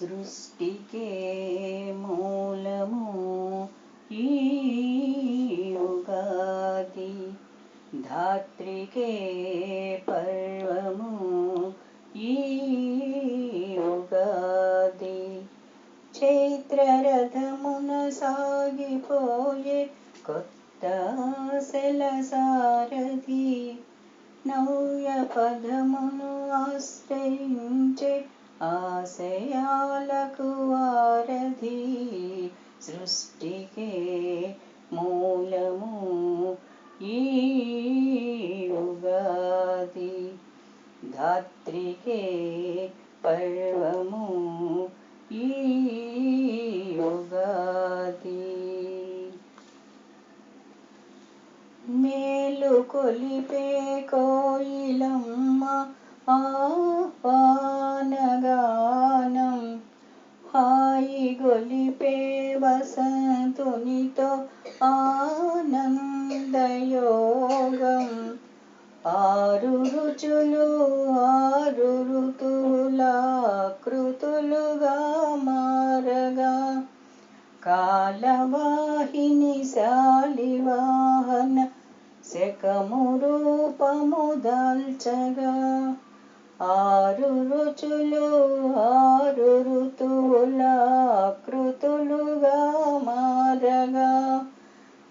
సృష్టికే మూలము ఈ ఉగాది, ధాత్రికే పర్వము ఈ ఉగాది. చైత్రరథమున సాగిపోయే కొత్త ఆశల సారథి, నవ్య పదమును ఆశ్రయించే ఆశయాలకు వారధి. సృష్టికే మూలము ఈ ఉగాది, ధాత్రికే పర్వము ఈ ఉగాది. మేలు కొలిపే కోయిలమ్మ ఆహ్వానగానం, హాయి గొలిపే వసంతునితో ఆనందయోగం. ఆరు రుచులు ఆరు ఋతువుల కృతులుగా మారగా, కాలవాహిని శాలివాహన శకము రూపము దాల్చగా. ఆరు రుచులు ఆరు ఋతువుల కృతులుగా మారగా,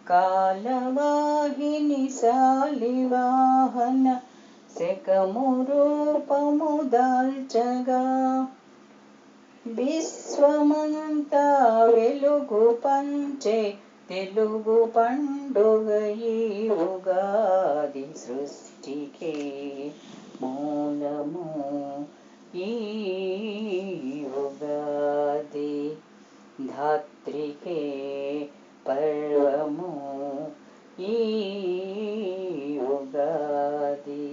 కాలవాహిని శాలివాహన శకము రూపము దాల్చగా. విశ్వమంతా వెలుగు పంచే తెలుగు పండుగ ఈ ఉగాది, సృష్టికే మూలము ఈ ఉగాది, ధాత్రికే పర్వము ఈ ఉగాది.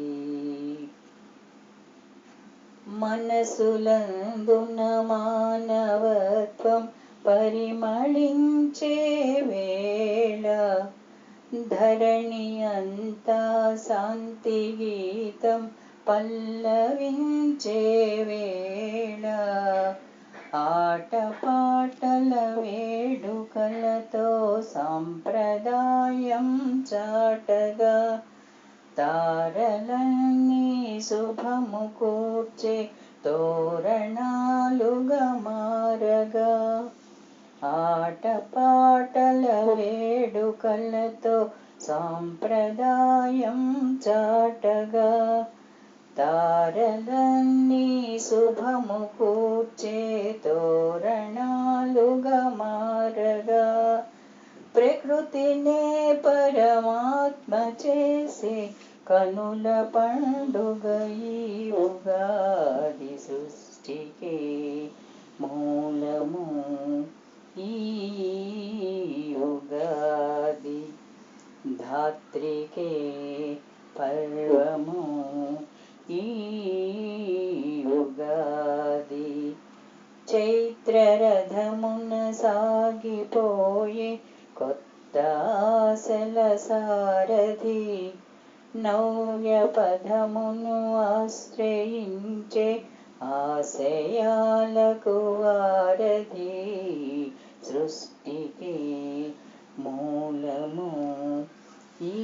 మనసులందున మానవత్వం పరిమళించే వేళ, ధరణి అంతా శాంతి గీతం పల్లవించే వేళ. ఆటపాటల వేడుకలతో సాంప్రదాయం చాటగా, తారలన్నీ శుభము కూర్చే తోరణాలుగా మారగా. ఆటపాటల వేడుకలతో సాంప్రదాయం చాటగా, తారలన్నీ శుభము కూర్చే తోరణాలుగా మారగా. ప్రకృతినే పరమాత్మ చేసే కనుల పండుగ ఈ ఉగాది, సృష్టికే మూలము ఈ ఉగాది, ధాత్రికే పర్వము ఈ ఉగాది. చైత్రరథమున సాగిపోయే కొత్త ఆశల సారథి, నవ్య పదమును ఆశ్రయించే ఆశయాలకు వారధి. సృష్టికే మూలము ఈ